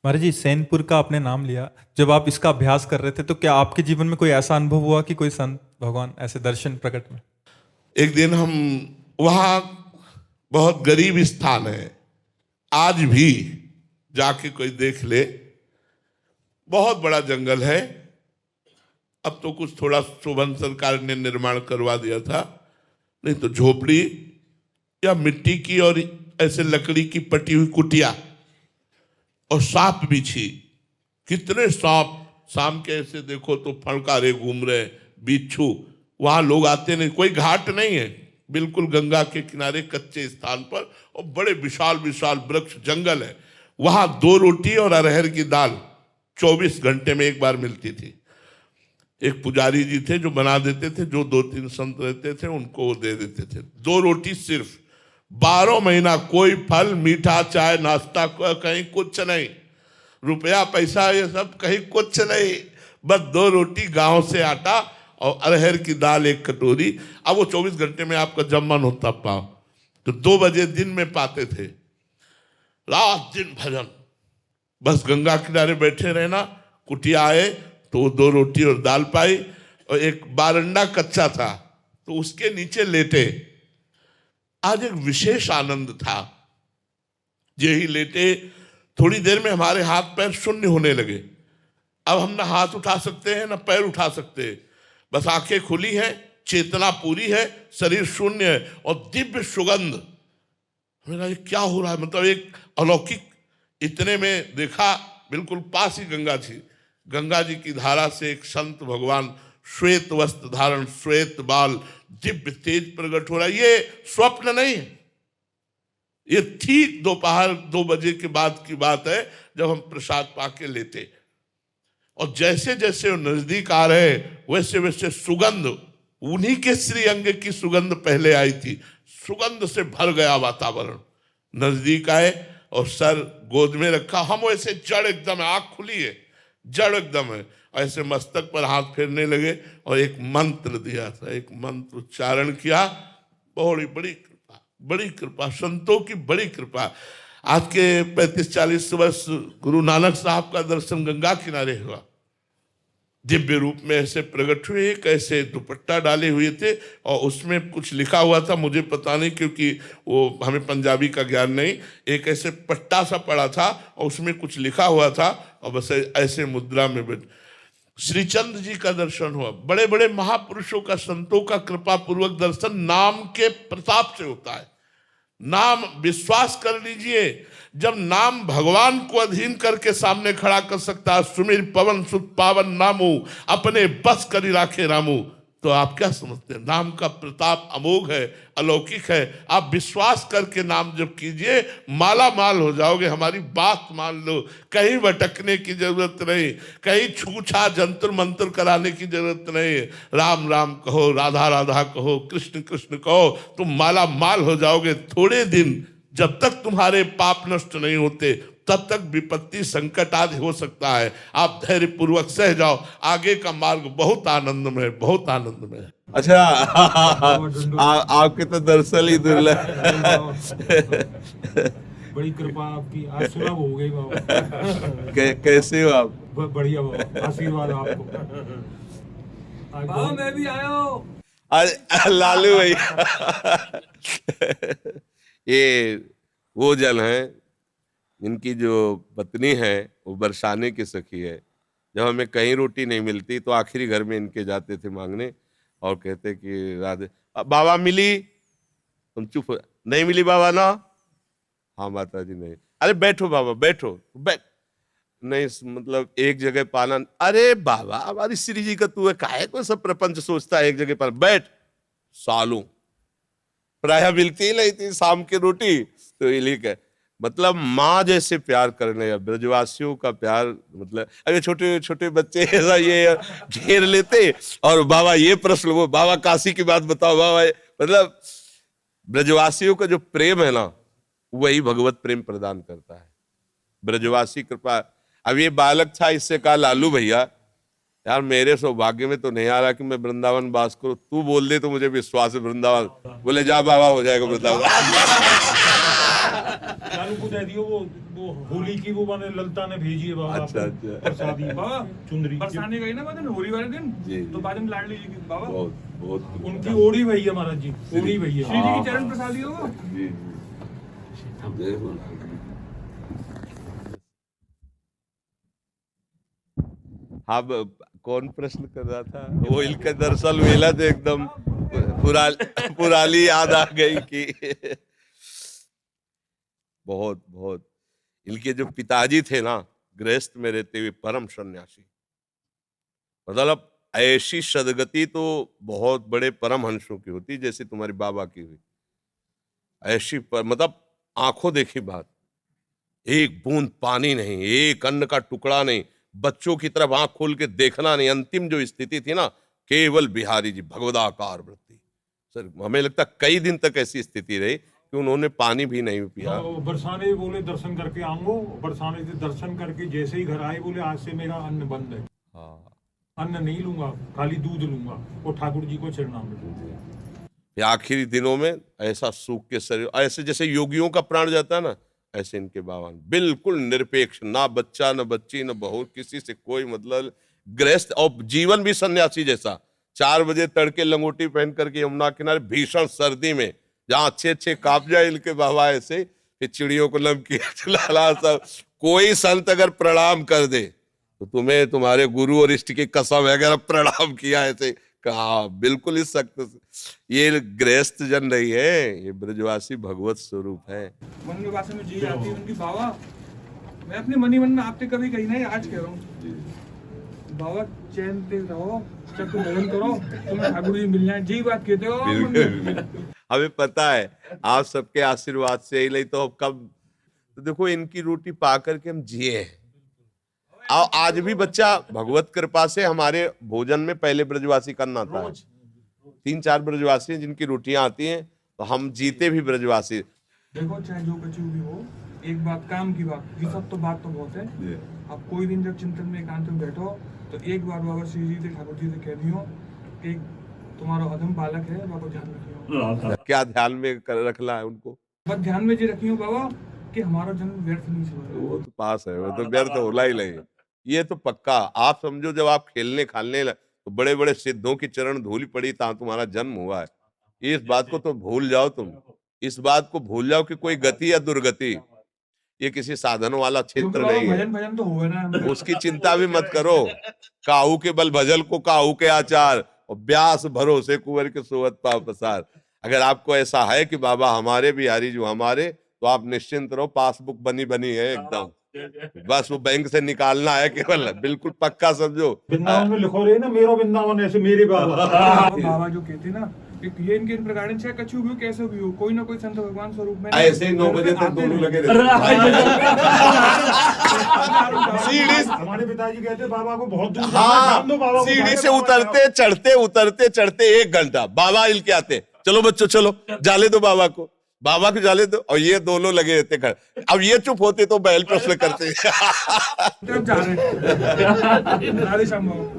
महाराज जी, सैनपुर का आपने नाम लिया। जब आप इसका अभ्यास कर रहे थे तो क्या आपके जीवन में कोई ऐसा अनुभव हुआ कि कोई संत भगवान ऐसे दर्शन प्रकट में? एक दिन हम वहाँ, बहुत गरीब स्थान है, आज भी जाके कोई देख ले, बहुत बड़ा जंगल है। अब तो कुछ थोड़ा शोभन सरकार ने निर्माण करवा दिया था, नहीं तो झोपड़ी या मिट्टी की और ऐसे लकड़ी की पटी हुई कुटिया, और सांप बिछी। कितने सांप, शाम के ऐसे देखो तो फड़कारे घूम रहे, बिच्छू। वहां लोग आते नहीं, कोई घाट नहीं है, बिल्कुल गंगा के किनारे कच्चे स्थान पर, और बड़े विशाल विशाल वृक्ष जंगल है। वहां 2 रोटी और अरहर की दाल 24 घंटे में एक बार मिलती थी। एक पुजारी जी थे जो बना देते थे, जो 2-3 संत रहते थे उनको वो दे देते थे। 2 रोटी सिर्फ, 12 महीना कोई फल, मीठा, चाय, नाश्ता, कहीं कुछ नहीं, रुपया पैसा ये सब कहीं कुछ नहीं, बस 2 रोटी, गांव से आटा और अरहर की दाल 1 कटोरी। अब वो 24 घंटे में आपका जब मन होता पाओ, तो 2 बजे दिन में पाते थे। रात दिन भजन, बस गंगा किनारे बैठे रहना। कुटिया आए तो 2 रोटी और दाल पाई, और एक बारंडा कच्चा था तो उसके नीचे लेटे। आज एक विशेष आनंद था। यही लेटे, थोड़ी देर में हमारे हाथ पैर शून्य होने लगे। अब हम ना हाथ उठा सकते हैं ना पैर उठा सकते हैं, बस आंखें खुली हैं, चेतना पूरी है, शरीर शून्य है, और दिव्य सुगंध। मेरा ये क्या हो रहा है, मतलब एक अलौकिक। इतने में देखा, बिल्कुल पास ही गंगा थी। गंगा जी की धारा से एक संत भगवान, श्वेत वस्त्र धारण, श्वेत बाल, दिव्य तेज प्रकट हो रहा है। ये स्वप्न नहीं है, ये ठीक दोपहर 2 बजे के बाद की बात है, जब हम प्रसाद पाके लेते। और जैसे जैसे वो नजदीक आ रहे, वैसे वैसे सुगंध, उन्हीं के श्रीअंग की सुगंध पहले आई थी। सुगंध से भर गया वातावरण। नजदीक आए और सर गोद में रखा, हम वैसे जड़ एकदम है, आंख खुली है, जड़ एकदम है, ऐसे मस्तक पर हाथ फेरने लगे और एक मंत्र दिया था, एक मंत्र उच्चारण किया। बड़ी बड़ी कृपा, बड़ी कृपा, संतों की बड़ी कृपा। आज के 35-40 वर्ष गुरु नानक साहब का दर्शन गंगा किनारे हुआ। दिव्य रूप में ऐसे प्रकट हुए, एक ऐसे दुपट्टा डाले हुए थे और उसमें कुछ लिखा हुआ था, मुझे पता नहीं क्योंकि वो हमें पंजाबी का ज्ञान नहीं। एक ऐसे पट्टा सा पड़ा था और उसमें कुछ लिखा हुआ था, और बस ऐसे मुद्रा में बैठ। श्रीचंद जी का दर्शन हुआ। बड़े बड़े महापुरुषों का, संतों का कृपा पूर्वक दर्शन नाम के प्रताप से होता है। नाम, विश्वास कर लीजिए, जब नाम भगवान को अधीन करके सामने खड़ा कर सकता है, सुमिर पवन सुत पावन नामू, अपने बस करी राखे रामू, तो आप क्या समझते हैं? नाम का प्रताप अमोघ है, अलौकिक है। आप विश्वास करके नाम जप कीजिए, माला माल हो जाओगे। हमारी बात मान लो, कहीं भटकने की जरूरत नहीं, कहीं छूछा जंतर मंत्र कराने की जरूरत नहीं। राम राम कहो, राधा राधा कहो, कृष्ण कृष्ण कहो, तुम माला माल हो जाओगे। थोड़े दिन, जब तक तुम्हारे पाप नष्ट नहीं होते, तब तक विपत्ति संकट आदि हो सकता है। आप धैर्य पूर्वक सह जाओ, आगे का मार्ग बहुत आनंदमय, बहुत आनंदमय है। अच्छा, आपके तो दरअसल ही दुर्लभ। बड़ी कृपा आपकी, आज सुलभ हो गई बाबा। कैसे हो आप? बढ़िया बाबा, आशीर्वाद आपको। बाबा मैं भी आया हूँ। अरे लालू भाई, ये वो जन है इनकी जो पत्नी है वो बरसाने की सखी है। जब हमें कहीं रोटी नहीं मिलती तो आखिरी घर में इनके जाते थे मांगने, और कहते कि राधे बाबा मिली, तुम चुप हो, नहीं मिली बाबा ना, हाँ माता जी नहीं, अरे बैठो बाबा बैठो, बैठ नहीं, मतलब एक जगह पाना, अरे बाबा हमारी श्री जी का तू है, काहे को सब प्रपंच सोचता है, एक जगह पर बैठ। सालों प्राय मिलती ही नहीं थी शाम की रोटी, तो ये लिख है मतलब माँ जैसे प्यार करने, ब्रजवासियों का प्यार, मतलब अरे छोटे छोटे बच्चे ऐसा ये घेर लेते, और बाबा ये प्रश्न, वो बाबा काशी की बात बताओ बाबा, मतलब ब्रजवासियों का जो प्रेम है ना, वही भगवत प्रेम प्रदान करता है। ब्रजवासी कृपा। अब ये बालक था, इससे कहा लालू भैया यार मेरे सौभाग्य में तो नहीं आ रहा कि मैं वृंदावन वास करूं, तू बोल दे तो मुझे विश्वास है वृंदावन। बोले जा बाबा हो जाएगा वृंदावन। लालू को दे दियो वो होली की वो मैंने ललता ने भेजी है बाबा अच्छा, आपको अच्छा। प्रसादी बाबा चुंदरी बरसाने गई ना बाद में होली वाले दिन जी, तो जी। बाद में लाडली जी की बाबा बहुत बहुत उनकी ओड़ी भैया महाराज जी ओड़ी भैया श्री जी की चरण प्रसादी हो वो। जी जी हाँ कौन प्रश्न कर रहा था वो इनका दरअसल वेला तो एकदम पुरानी याद आ गई कि बहुत बहुत इनके जो पिताजी थे ना गृहस्थ में रहते हुए परम सन्यासी मतलब ऐसी सदगति तो बहुत बड़े परमहंसों की होती जैसे तुम्हारी बाबा की हुई ऐसी मतलब आंखों देखी बात एक बूंद पानी नहीं एक अन्न का टुकड़ा नहीं बच्चों की तरफ आंख खोल के देखना नहीं अंतिम जो स्थिति थी ना केवल बिहारी जी भगवदाकार वृत्ति सर हमें लगता कई दिन तक ऐसी स्थिति रही कि उन्होंने पानी भी नहीं पिया बरसाने बोले दर्शन करके आऊंगो बरसाने से दर्शन करके जैसे ही घर आए बोले आज से मेरा अन्न बंद है हाँ अन्न नहीं लूंगा खाली दूध लूंगा और ठाकुर जी को चरणामृत फिर आखिरी दिनों में ऐसा सूख के शरीर ऐसे जैसे योगियों का प्राण जाता है ना ऐसे इनके बाबा बिल्कुल निरपेक्ष ना बच्चा न बच्ची न बहू किसी से कोई मतलब गृहस्थ और जीवन भी सन्यासी जैसा 4 बजे तड़के लंगोटी पहन करके यमुना किनारे भीषण सर्दी में जहाँ अच्छे अच्छे काप जाए इनके बाबा ऐसे फिर चिड़ियों को नमकीन खिलाना सब कोई संत अगर प्रणाम कर दे तो तुम्हें तुम्हारे गुरु और इष्ट की कसम है अगर प्रणाम किया ऐसे कहा बिल्कुल इस सख्त ये गृहस्थ जन नहीं है ये ब्रजवासी भगवत स्वरूप है मन में भाषा में जी आती है उनकी बाबा मैं अपने मनी मन में आपसे कभी कही नहीं आज कह रहा हूँ बाबा चैन से रहो जब तुम भजन करो तुम्हें ठाकुर जी मिल जाए जी बात कहते हो बिल्कुल हमें पता है आप सबके आशीर्वाद से ही नहीं तो अब कब तो देखो इनकी रोटी पा करके हम जिए हैं और आज भी बच्चा भगवत कृपा से हमारे भोजन में पहले ब्रजवासी करना आता है 3-4 ब्रजवासी हैं जिनकी रोटियां आती हैं तो हम जीते भी ब्रजवासी देखो चाहे जो कछु भी हो एक बात काम की बात ये सब तो बात तो बहुत है आप कोई दिन जब चिंतन में एकांत में बैठो तो एक बार बाबा श्री जी से ठाकुर जी से कह दियो कि तुम्हारा अधम बालक है बाबा ध्यान रखियो क्या ध्यान में रखना है उनको बस ध्यान में जी रखियो बाबा कि हमारा जन्म व्यर्थ नहीं चला वो तो पास है वो तो व्यर्थ होला ही नहीं ये तो पक्का आप समझो जब आप खेलने खालने तो बड़े बड़े सिद्धों की चरण धूल पड़ी ता तुम्हारा जन्म हुआ है इस बात को तो भूल जाओ तुम इस बात को भूल जाओ कि कोई गति या दुर्गति ये किसी साधन वाला क्षेत्र नहीं है भजन भजन तो हुए ना उसकी चिंता भी मत करो काहू के बल भजल को काहू के आचार और ब्यास भरोसे कुंवर के सोवत पाव पसार अगर आपको ऐसा है कि बाबा हमारे बिहारी जो हमारे तो आप निश्चिंत रहो पासबुक बनी बनी है एकदम बस वो बैंक से निकालना है केवल बिल्कुल पक्का समझो वृंदावन में लिखो रहे ना मेरा वृंदावन ऐसे मेरे बाबा बाबा जो कहते ना कि ये इनके इन प्रकार चाहे कछु भी हो कैसे भी हो कोई ना कोई संत भगवान स्वरूप में ऐसे ही 9 बजे तक दोनों लगे हमारे पिताजी कहते बाबा को बहुत दूर हाँ जाना है, बाबा को सीढ़ी भागे से बाबा उतरते चढ़ते 1 घंटा बाबा हिल के आते चलो बच्चों चलो जाले दो बाबा को जाले दो और ये दोनों लगे रहते खड़े अब ये चुप होते तो बैल प्रश्न करते तरफ जा रहे हैं राधे श्याम बाबा।